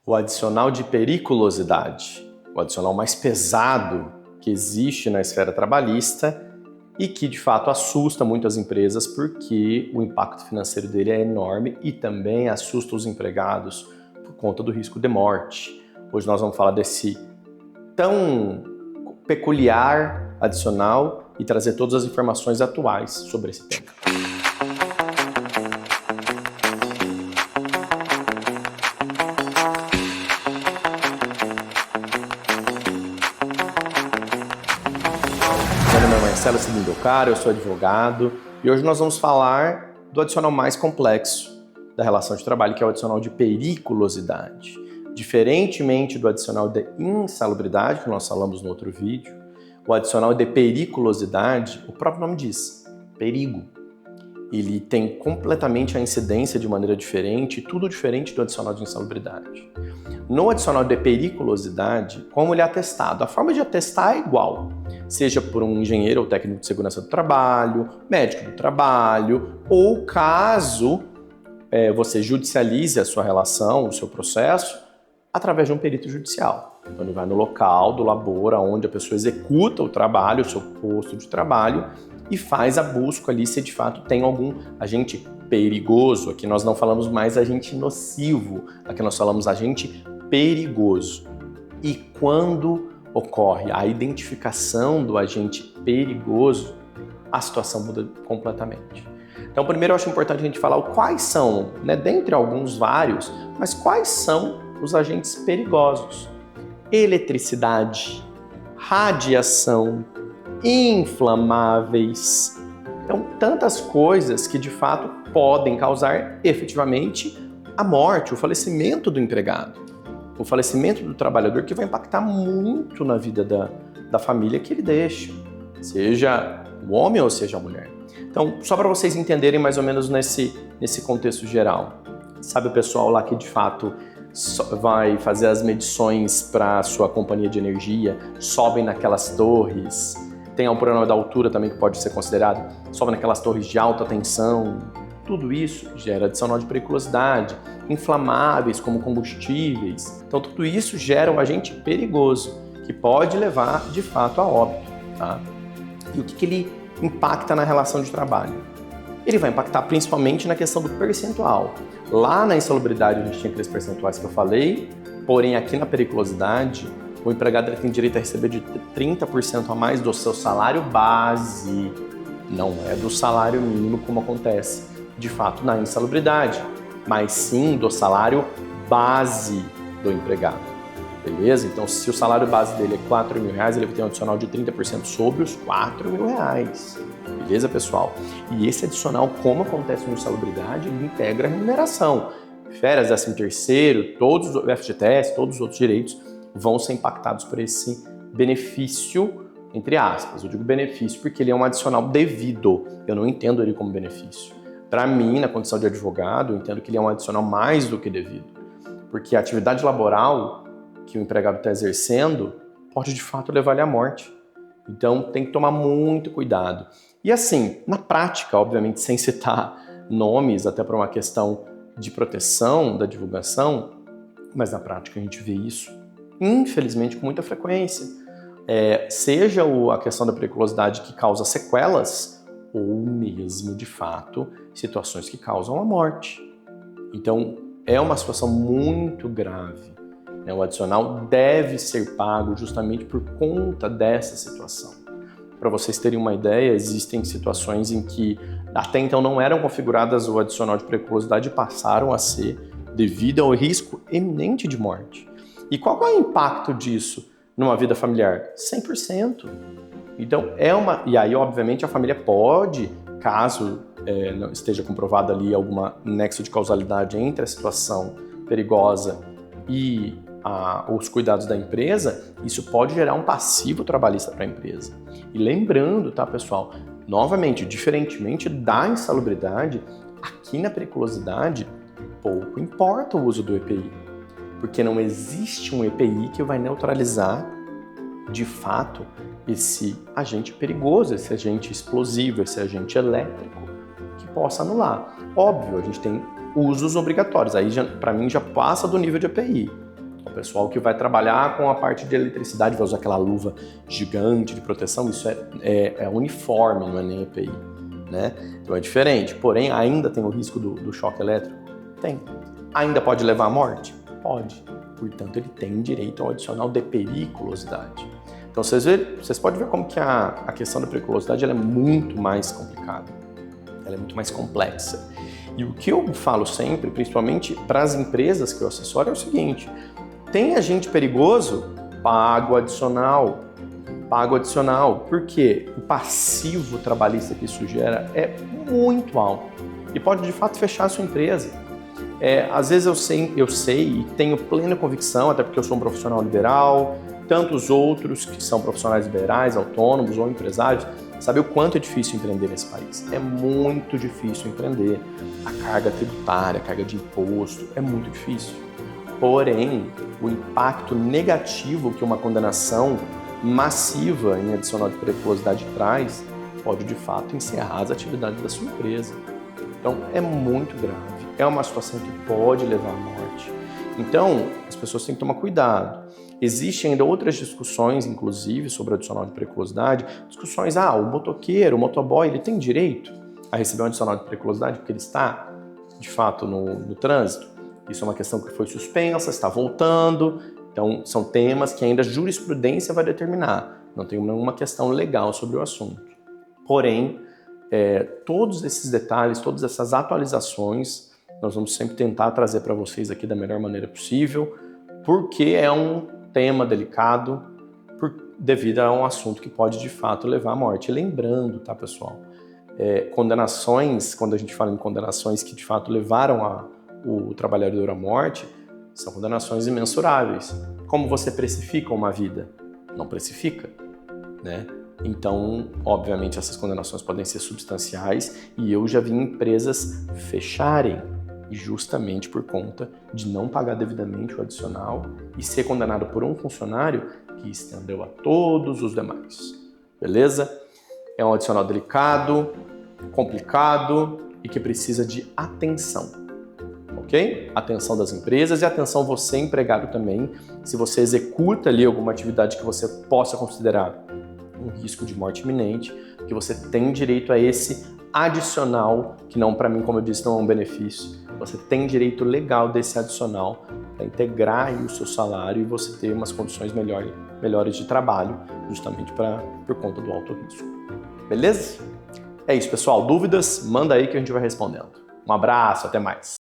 O adicional de periculosidade, o adicional mais pesado que existe na esfera trabalhista e que de fato assusta muito as empresas porque o impacto financeiro dele é enorme e também assusta os empregados por conta do risco de morte. Hoje nós vamos falar desse tão peculiar adicional e trazer todas as informações atuais sobre esse tema. Meu nome é Marcelo Silindocara, eu sou advogado e hoje nós vamos falar do adicional mais complexo da relação de trabalho, que é o adicional de periculosidade. Diferentemente do adicional de insalubridade, que nós falamos no outro vídeo, o adicional de periculosidade, o próprio nome diz, perigo. Ele tem completamente a incidência de maneira diferente, tudo diferente do adicional de insalubridade. No adicional de periculosidade, como ele é atestado? A forma de atestar é igual, seja por um engenheiro ou técnico de segurança do trabalho, médico do trabalho, ou caso você judicialize a sua relação, o seu processo, através de um perito judicial. Então ele vai no local do labor onde a pessoa executa o trabalho, o seu posto de trabalho, e faz a busca ali se de fato tem algum agente perigoso. Aqui nós não falamos mais agente nocivo, aqui nós falamos agente perigoso. E quando ocorre a identificação do agente perigoso, a situação muda completamente. Então, primeiro eu acho importante a gente falar quais são, dentre alguns vários, mas quais são os agentes perigosos. Eletricidade, radiação, inflamáveis. Então, tantas coisas que de fato podem causar efetivamente a morte, o falecimento do empregado, o falecimento do trabalhador, que vai impactar muito na vida da família que ele deixa, seja o homem ou seja a mulher. Então, só para vocês entenderem mais ou menos nesse contexto geral. Sabe o pessoal lá que de fato vai fazer as medições para a sua companhia de energia, sobem naquelas torres, tem um problema da altura também que pode ser considerado, sobe naquelas torres de alta tensão, tudo isso gera adicional de periculosidade, inflamáveis como combustíveis, então tudo isso gera um agente perigoso que pode levar de fato a óbito, tá? E o que ele impacta na relação de trabalho? Ele vai impactar principalmente na questão do percentual. Lá na insalubridade a gente tinha aqueles percentuais que eu falei, porém aqui na periculosidade o empregado tem direito a receber de 30% a mais do seu salário base, não é do salário mínimo como acontece de fato na insalubridade, mas sim do salário base do empregado. Beleza? Então, se o salário base dele é R$4.000, ele vai ter um adicional de 30% sobre os R$4.000. Beleza, pessoal? E esse adicional, como acontece na insalubridade, ele integra a remuneração. Férias, 13º, todos os FGTS, todos os outros direitos vão ser impactados por esse benefício, entre aspas. Eu digo benefício porque ele é um adicional devido. Eu não entendo ele como benefício. Para mim, na condição de advogado, eu entendo que ele é um adicional mais do que devido. Porque a atividade laboral que o empregado está exercendo pode de fato levar ele à morte. Então tem que tomar muito cuidado. E assim, na prática, obviamente sem citar nomes, até por uma questão de proteção da divulgação, mas na prática a gente vê isso, infelizmente, com muita frequência. Seja a questão da periculosidade que causa sequelas, ou mesmo, de fato, situações que causam a morte. Então é uma situação muito grave. O adicional deve ser pago justamente por conta dessa situação. Para vocês terem uma ideia, existem situações em que até então não eram configuradas o adicional de periculosidade e passaram a ser devido ao risco iminente de morte. E qual é o impacto disso numa vida familiar? 100%. Então, e aí, obviamente, a família pode, caso não esteja comprovado ali alguma nexo de causalidade entre a situação perigosa e os cuidados da empresa, isso pode gerar um passivo trabalhista para a empresa. E lembrando, tá, pessoal, novamente, diferentemente da insalubridade, aqui na periculosidade, pouco importa o uso do EPI, porque não existe um EPI que vai neutralizar, de fato, esse agente perigoso, esse agente explosivo, esse agente elétrico, que possa anular. Óbvio, a gente tem usos obrigatórios, aí para mim já passa do nível de EPI. O pessoal que vai trabalhar com a parte de eletricidade, vai usar aquela luva gigante de proteção, isso é uniforme, não é nem EPI, né? Então é diferente, porém ainda tem o risco do choque elétrico? Tem. Ainda pode levar à morte? Pode. Portanto, ele tem direito ao adicional de periculosidade. Então vocês podem ver como que a questão da periculosidade ela é muito mais complicada, ela é muito mais complexa. E o que eu falo sempre, principalmente para as empresas que eu assessoro, é o seguinte: tem agente perigoso? Pago adicional. Pago adicional. Por quê? O passivo trabalhista que isso gera é muito alto e pode de fato fechar a sua empresa. Às vezes eu sei e tenho plena convicção, até porque eu sou um profissional liberal, tantos outros que são profissionais liberais, autônomos ou empresários, sabe o quanto é difícil empreender nesse país. É muito difícil empreender. A carga tributária, a carga de imposto, é muito difícil. Porém, o impacto negativo que uma condenação massiva em adicional de periculosidade traz pode, de fato, encerrar as atividades da sua empresa. Então, é muito grave. É uma situação que pode levar à morte. Então, as pessoas têm que tomar cuidado. Existem ainda outras discussões, inclusive, sobre o adicional de periculosidade. Discussões, o motoqueiro, o motoboy, ele tem direito a receber um adicional de periculosidade porque ele está, de fato, no trânsito. Isso é uma questão que foi suspensa, está voltando. Então, são temas que ainda a jurisprudência vai determinar. Não tem nenhuma questão legal sobre o assunto. Porém, todos esses detalhes, todas essas atualizações, nós vamos sempre tentar trazer para vocês aqui da melhor maneira possível, porque é um tema delicado, devido a um assunto que pode de fato levar à morte. E lembrando, tá, pessoal? Condenações, quando a gente fala em condenações que de fato levaram o trabalhador à morte, são condenações imensuráveis. Como você precifica uma vida? Não precifica, né? Então, obviamente, essas condenações podem ser substanciais e eu já vi empresas fecharem justamente por conta de não pagar devidamente o adicional e ser condenado por um funcionário que estendeu a todos os demais. Beleza? É um adicional delicado, complicado e que precisa de atenção. Ok? Atenção das empresas e atenção você, empregado, também, se você executa ali alguma atividade que você possa considerar um risco de morte iminente, que você tem direito a esse adicional, que não, para mim, como eu disse, não é um benefício. Você tem direito legal desse adicional para integrar aí o seu salário e você ter umas condições melhores de trabalho, justamente por conta do alto risco. Beleza? É isso, pessoal. Dúvidas? Manda aí que a gente vai respondendo. Um abraço, até mais.